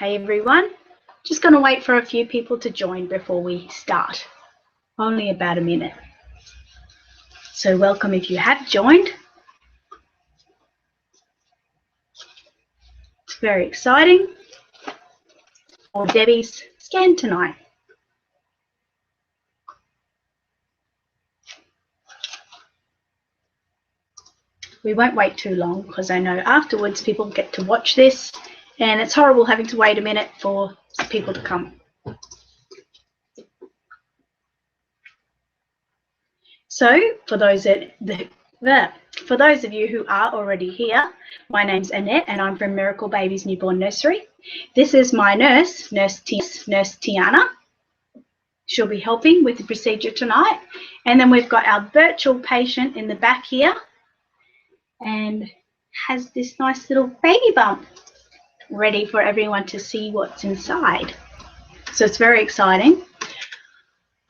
Hey everyone, just going to wait for a few people to join before we start. Only about a minute. So welcome if you have joined. It's very exciting for Debbie's scan tonight. We won't wait too long because I know afterwards people get to watch this and it's horrible having to wait a minute for people to come. So for those of you who are already here, my name's Annette and I'm from Miracle Babies Newborn Nursery. This is my nurse Tiana. She'll be helping with the procedure tonight. And then we've got our virtual patient in the back here and has this nice little baby bump ready for everyone to see what's inside. So it's very exciting.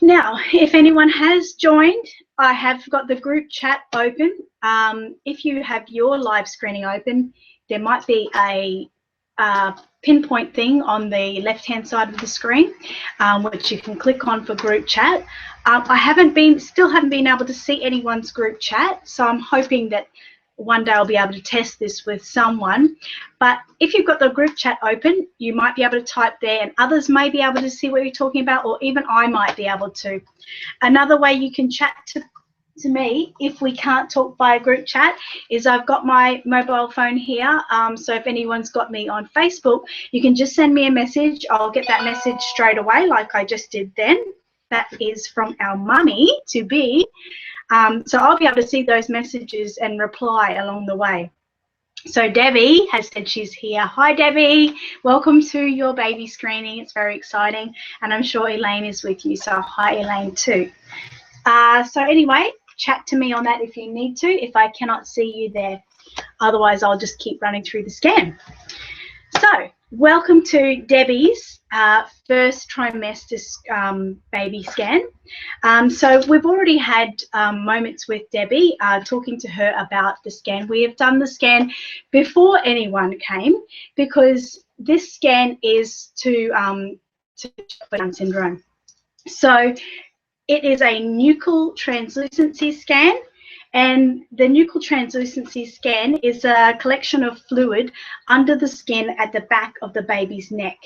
Now, if anyone has joined, I have got the group chat open. If you have your live screening open, there might be a pinpoint thing on the left-hand side of the screen, which you can click on for group chat. I still haven't been able to see anyone's group chat, so I'm hoping that one day I'll be able to test this with someone. But if you've got the group chat open, you might be able to type there and others may be able to see what you're talking about, or even I might be able to. Another way you can chat to me if we can't talk via group chat is I've got my mobile phone here. So if anyone's got me on Facebook, you can just send me a message. I'll get that message straight away like I just did then. That is from our mummy to be. So I'll be able to see those messages and reply along the way. So Debbie has said she's here. Hi Debbie, welcome to your baby screening. It's very exciting and I'm sure Elaine is with you, so hi Elaine too. So anyway, chat to me on that if you need to, if I cannot see you there. Otherwise I'll just keep running through the scan. So welcome to Debbie's first trimester baby scan. So we've already had moments with Debbie talking to her about the scan. We have done the scan before anyone came because this scan is to Down syndrome. So it is a Nuchal translucency scan. And the Nuchal translucency scan is a collection of fluid under the skin at the back of the baby's neck.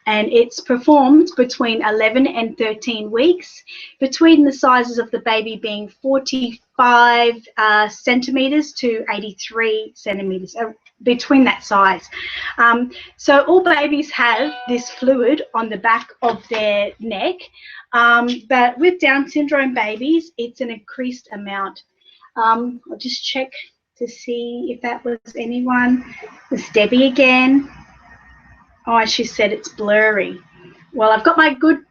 And it's performed between 11 and 13 weeks, between the sizes of the baby being 45 centimetres to 83 centimetres, between that size. So all babies have this fluid on the back of their neck, but with Down syndrome babies, it's an increased amount. I'll just check to see if that was anyone. It's Debbie again. Oh, she said it's blurry. Well, I've got my good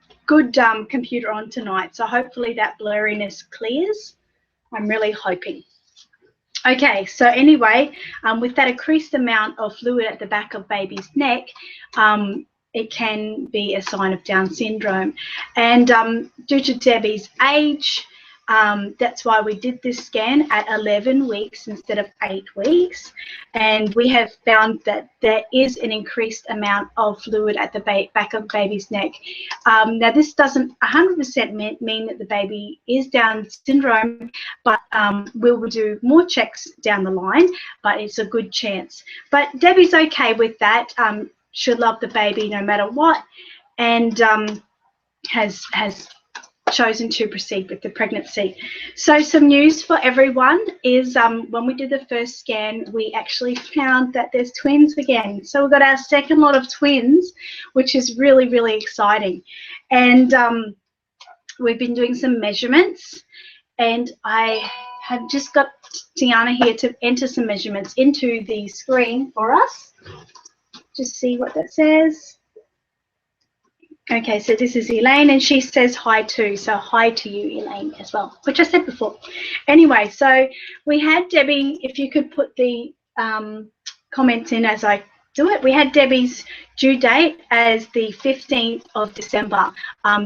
computer on tonight, so hopefully that blurriness clears. I'm really hoping. Okay, so anyway, with that increased amount of fluid at the back of baby's neck, it can be a sign of Down syndrome. And due to Debbie's age, that's why we did this scan at 11 weeks instead of 8 weeks. And we have found that there is an increased amount of fluid at the back of the baby's neck. Now, this doesn't 100% mean that the baby is Down syndrome, but we will do more checks down the line, but it's a good chance. But Debbie's okay with that. She'll love the baby no matter what, and has chosen to proceed with the pregnancy. So some news for everyone is when we did the first scan, we actually found that there's twins again. So we've got our second lot of twins, which is really, really exciting. And we've been doing some measurements, and I have just got Tiana here to enter some measurements into the screen for us. Just see what that says. Okay, so this is Elaine, and she says hi too. So hi to you, Elaine, as well, which I said before. Anyway, so we had Debbie, if you could put the comments in as I do it. We had Debbie's due date as the 15th of December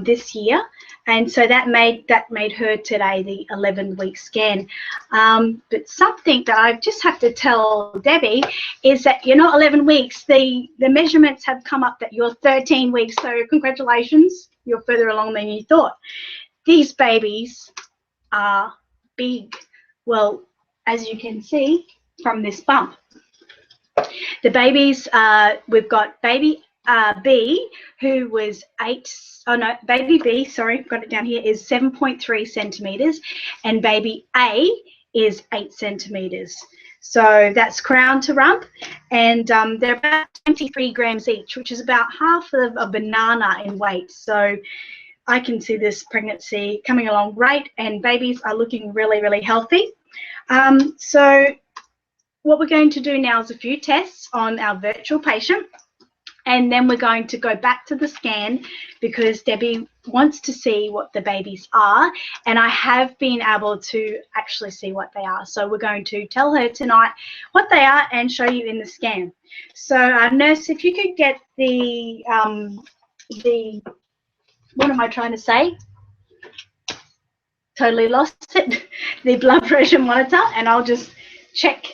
this year, and so that made her today the 11-week scan. But something that I just have to tell Debbie is that you're not 11 weeks. The measurements have come up that you're 13 weeks. So congratulations, you're further along than you thought. These babies are big. Well, as you can see from this bump. The babies, we've got baby B, who was baby B, sorry, got it down here, is 7.3 centimetres, and baby A is 8 centimetres. So that's crown to rump, and they're about 23 grams each, which is about half of a banana in weight. So I can see this pregnancy coming along great, and babies are looking really, really healthy. So what we're going to do now is a few tests on our virtual patient, and then we're going to go back to the scan because Debbie wants to see what the babies are, and I have been able to actually see what they are. So we're going to tell her tonight what they are and show you in the scan. So nurse, if you could get the what am I trying to say? Totally lost it. The blood pressure monitor, and I'll just check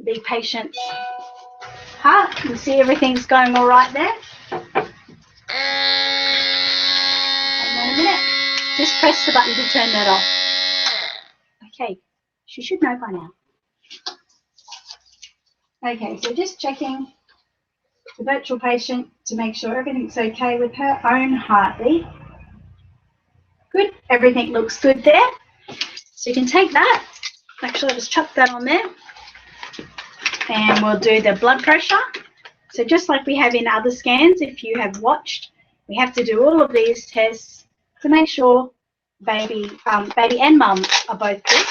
the patient's heart. You see everything's going all right there. Hang on a minute. Just press the button to turn that off. Okay, she should know by now. Okay, so just checking the virtual patient to make sure everything's okay with her own heartbeat. Good, everything looks good there. So you can take that. Actually, let's chuck that on there. And we'll do the blood pressure. So just like we have in other scans, if you have watched, we have to do all of these tests to make sure baby and mum are both good.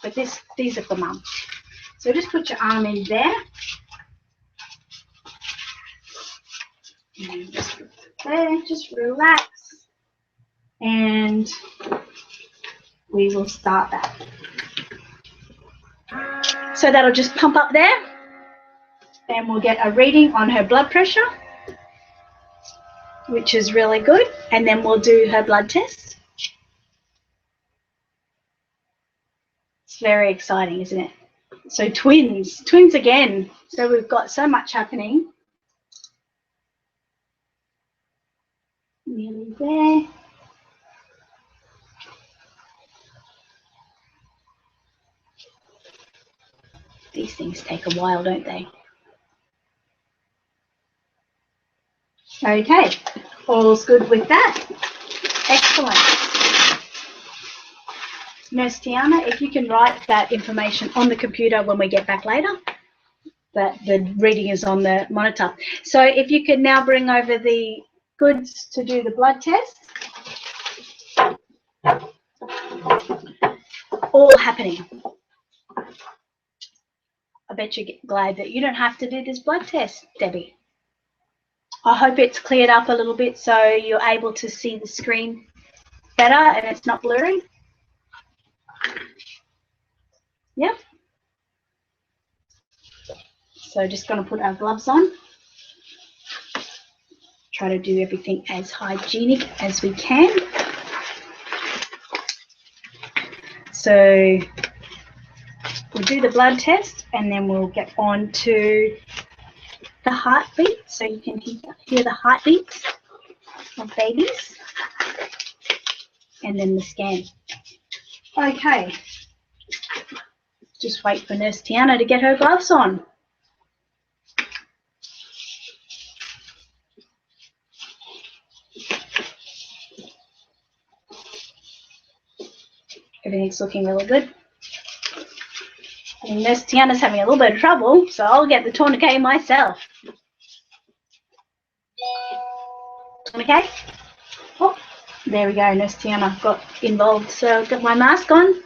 But these are for mum. So just put your arm in there. And just there, just relax. And we will start that. So that'll just pump up there. And we'll get a reading on her blood pressure, which is really good. And then we'll do her blood test. It's very exciting, isn't it? So twins again. So we've got so much happening. Nearly there. These things take a while, don't they? Okay, all's good with that. Excellent. Nurse Tiana, if you can write that information on the computer when we get back later, that the reading is on the monitor. So if you could now bring over the goods to do the blood test. All happening. I bet you're glad that you don't have to do this blood test, Debbie. I hope it's cleared up a little bit so you're able to see the screen better and it's not blurry. Yep. So just going to put our gloves on. Try to do everything as hygienic as we can. So we'll do the blood test and then we'll get on to the heartbeat, so you can hear the heartbeats of babies, and then the scan. Okay, just wait for Nurse Tiana to get her gloves on. Everything's looking really good. And Nurse Tiana's having a little bit of trouble, so I'll get the tourniquet myself. Tourniquet? Oh, there we go, Nurse Tiana got involved. So I've got my mask on.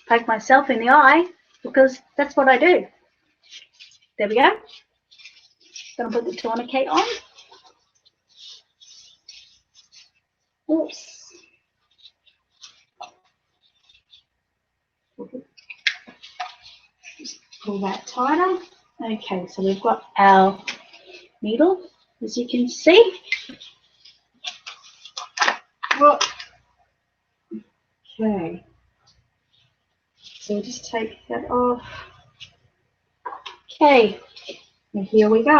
Poke myself in the eye, because that's what I do. There we go. Gonna put the tourniquet on. Oops. Just pull that tighter. Okay, so we've got our needle, as you can see. Okay, so just take that off. Okay, and here we go.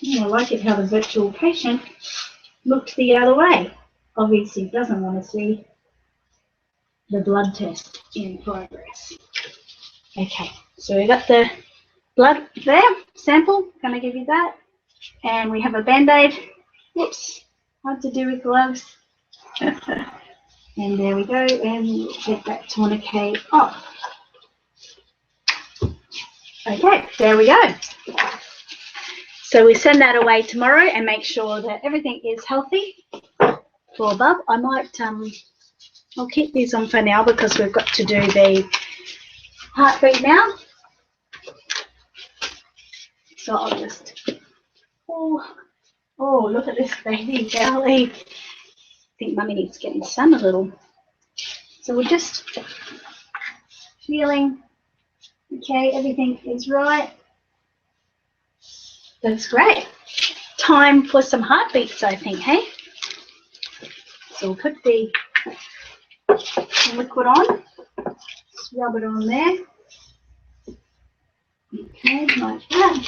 I like it how the virtual patient looked the other way. Obviously doesn't want to see the blood test in progress. Okay, so we got the blood there, sample, going to give you that. And we have a Band-Aid. Whoops, hard to do with gloves. And there we go, and we'll get that tourniquet off. Okay, there we go. So we send that away tomorrow and make sure that everything is healthy for Bub. I might, I'll keep these on for now because we've got to do the heartbeat now. So I'll just, oh, look at this baby, golly. I think Mummy needs to get in the sun a little. So we're just feeling, okay, everything is right. That's great. Time for some heartbeats, I think, hey? So we'll put the liquid on, just rub it on there. Okay, like that.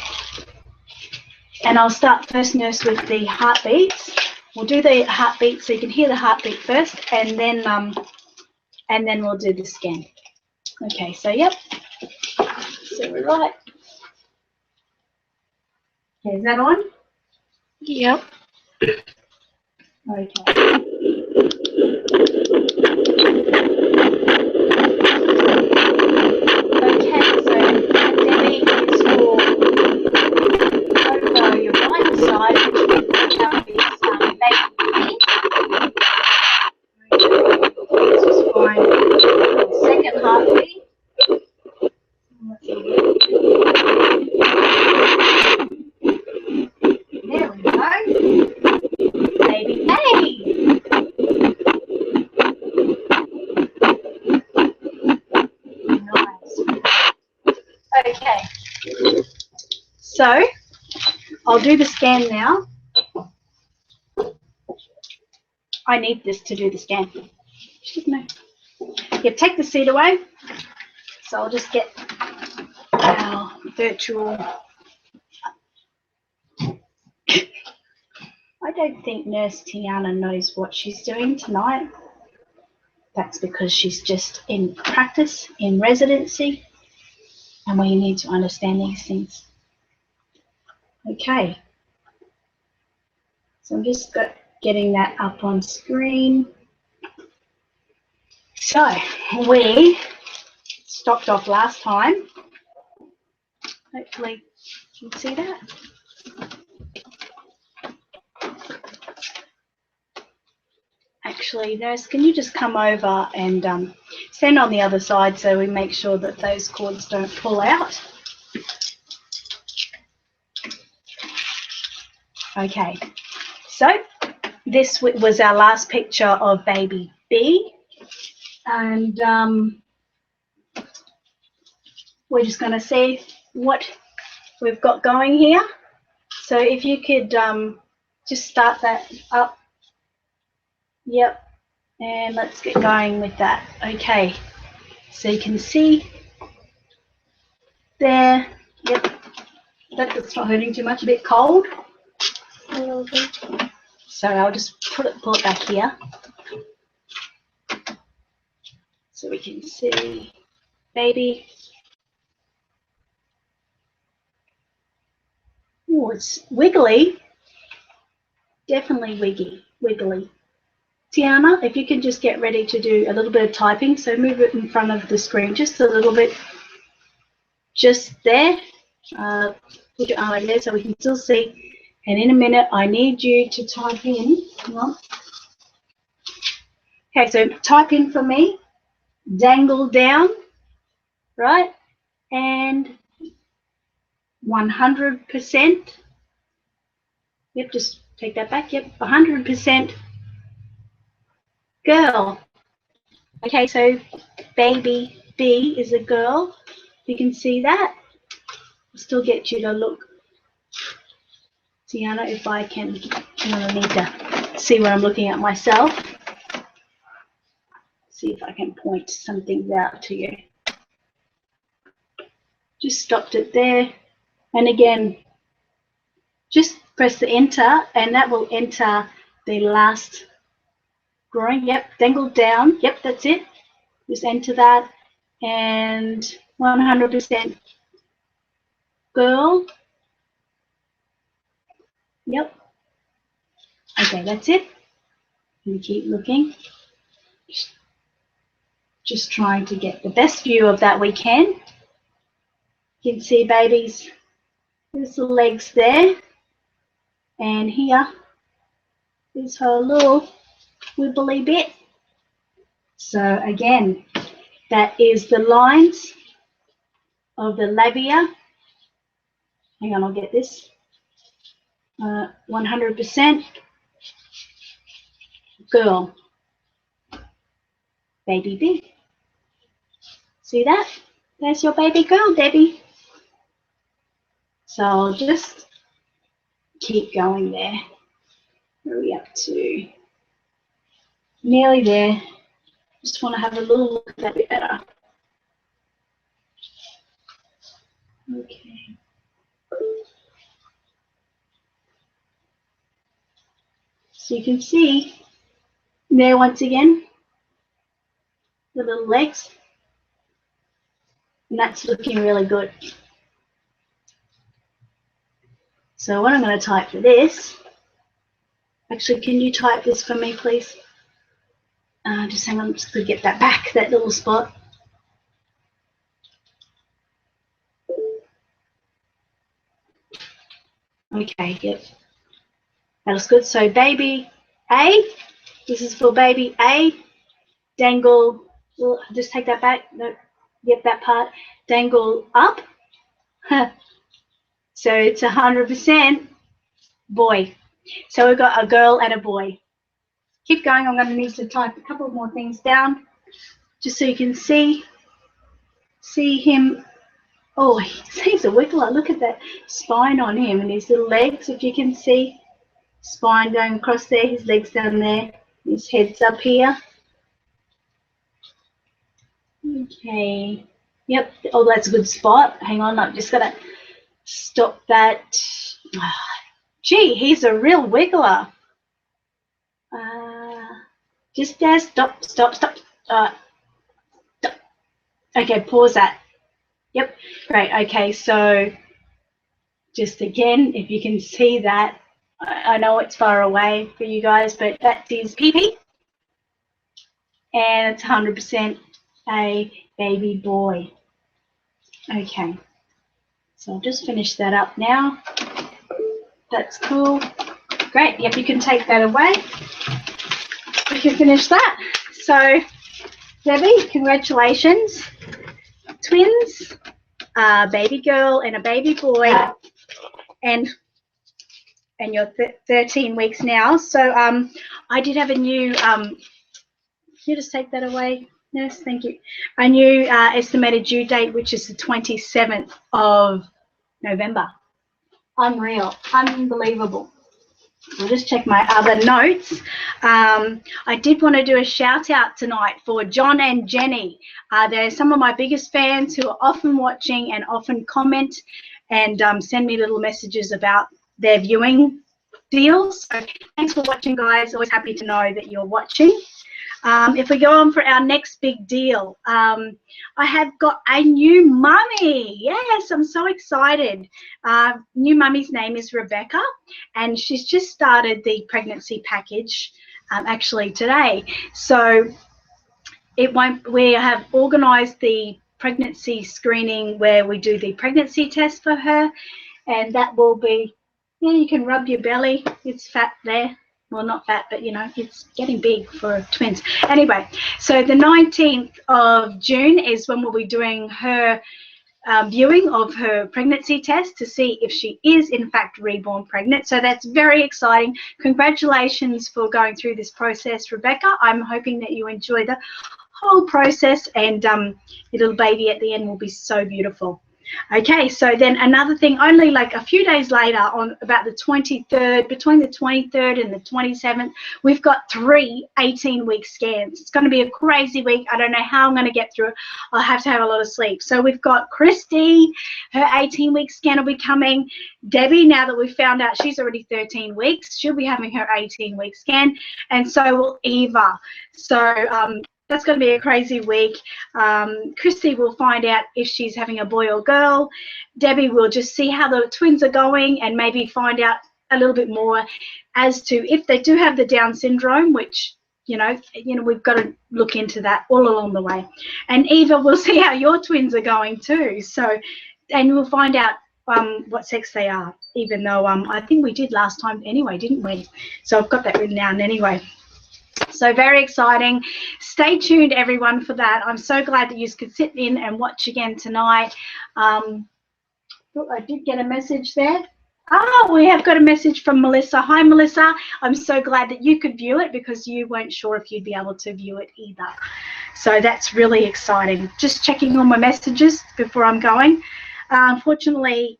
And I'll start first, nurse, with the heartbeats. We'll do the heartbeat so you can hear the heartbeat first, and then we'll do the scan. Okay, so yep. So we're right. Okay, is that on? Yep. Okay. So I'll do the scan now. I need this to do the scan. Yeah, take the seat away. So I'll just get our virtual. I don't think Nurse Tiana knows what she's doing tonight. That's because she's just in practice, in residency, and we need to understand these things. Okay. So I'm just getting that up on screen. So we stopped off last time. Hopefully you can see that. Actually, nurse, can you just come over and stand on the other side so we make sure that those cords don't pull out? Okay, so this was our last picture of baby B, and we're just going to see what we've got going here. So if you could just start that up. Yep, and let's get going with that. Okay, so you can see there, yep, that's not hurting too much, a bit cold. A little bit. So I'll just pull it back here so we can see baby. Oh, it's wiggly, definitely wiggly. Tiana, if you can just get ready to do a little bit of typing, so move it in front of the screen just a little bit, just there. Put your arm over there so we can still see. And in a minute, I need you to type in. Hang on. Okay, so type in for me, dangle down, right? And 100%. Yep, just take that back. Yep, 100% girl. Okay, so baby B is a girl. You can see that. I'll still get you to look. Tiana, if I can, I need to see what I'm looking at myself. See if I can point some things out to you. Just stopped it there. And again, just press the enter and that will enter the last drawing. Yep, dangle down. Yep, that's it. Just enter that. And 100% girl. Yep. Okay, that's it. And keep looking. Just trying to get the best view of that we can. You can see babies, there's the legs there. And here is her little wibbly bit. So again, that is the lines of the labia. Hang on, I'll get this. 100% girl, baby B. See that? There's your baby girl, Debbie. So I'll just keep going there. Where are we up to? Nearly there. Just want to have a little look at that bit better. Okay. So you can see there once again the little legs, and that's looking really good. So what I'm going to type for this, actually, can you type this for me, please? Just hang on, I'm just going to get that back, that little spot. Okay, yep. That looks good. So baby A, this is for baby A. Dangle, well, just take that back. No, yep, that part. Dangle up. So it's 100% boy. So we've got a girl and a boy. Keep going. I'm going to need to type a couple more things down just so you can see him. Oh, he's a wiggler. Look at that spine on him and his little legs. If you can see, spine going across there, his legs down there, his head's up here. Okay. Yep. Oh, that's a good spot. Hang on. I'm just going to stop that. Gee, he's a real wiggler. Just there. Stop. Stop. Stop. Stop. Okay, pause that. Yep, great. Okay, so just again, if you can see that, I know it's far away for you guys, but that is PP, and it's 100% a baby boy. Okay, so I'll just finish that up now. That's cool. Great. Yep, you can take that away. We can finish that. So, Debbie, congratulations. Twins, a baby girl and a baby boy, and you're 13 weeks now. So I did have a new, can you just take that away, nurse? Thank you. A new estimated due date, which is the 27th of November. Unreal, unbelievable. I'll just check my other notes. I did want to do a shout out tonight for John and Jenny. They're some of my biggest fans who are often watching and often comment and send me little messages about their viewing deals. So thanks for watching, guys. Always happy to know that you're watching. If we go on for our next big deal, I have got a new mummy. Yes, I'm so excited. New mummy's name is Rebecca, and she's just started the pregnancy package actually today. So we have organised the pregnancy screening where we do the pregnancy test for her, and that will be, yeah, you can rub your belly. It's fat there. Well, not fat, but, you know, it's getting big for twins. Anyway, so the 19th of June is when we'll be doing her viewing of her pregnancy test to see if she is, in fact, reborn pregnant. So that's very exciting. Congratulations for going through this process, Rebecca. I'm hoping that you enjoy the whole process, and your little baby at the end will be so beautiful. Okay, so then another thing, only like a few days later, on about the 23rd, between the 23rd and the 27th, we've got 3 18-week scans. It's going to be a crazy week. I don't know how I'm going to get through it. I'll have to have a lot of sleep. So we've got Christy, her 18-week scan will be coming. Debbie, now that we've found out she's already 13 weeks, she'll be having her 18-week scan, and so will Eva. So that's going to be a crazy week. Christy will find out if she's having a boy or girl. Debbie will just see how the twins are going and maybe find out a little bit more as to if they do have the Down syndrome, which, you know, we've got to look into that all along the way. And Eva will see how your twins are going too. So, and we'll find out what sex they are, even though I think we did last time anyway, didn't we? So I've got that written down anyway. So very exciting. Stay tuned, everyone, for that. I'm so glad that you could sit in and watch again tonight. I did get a message there. We have got a message from Melissa. Hi, Melissa. I'm so glad that you could view it, because you weren't sure if you'd be able to view it either. So that's really exciting. Just checking all my messages before I'm going. Unfortunately,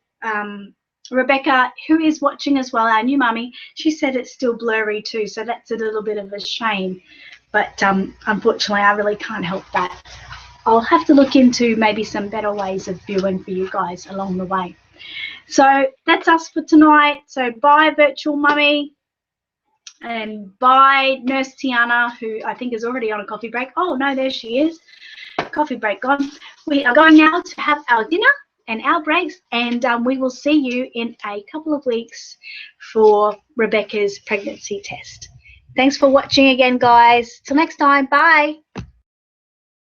Rebecca, who is watching as well, our new mummy, she said it's still blurry too, so that's a little bit of a shame. But unfortunately, I really can't help that. I'll have to look into maybe some better ways of viewing for you guys along the way. So that's us for tonight. So bye, virtual mummy, and bye, Nurse Tiana, who I think is already on a coffee break. Oh no, there she is. Coffee break gone. We are going now to have our dinner and our breaks, and we will see you in a couple of weeks for Rebecca's pregnancy test. Thanks for watching again, guys. Till next time. Bye.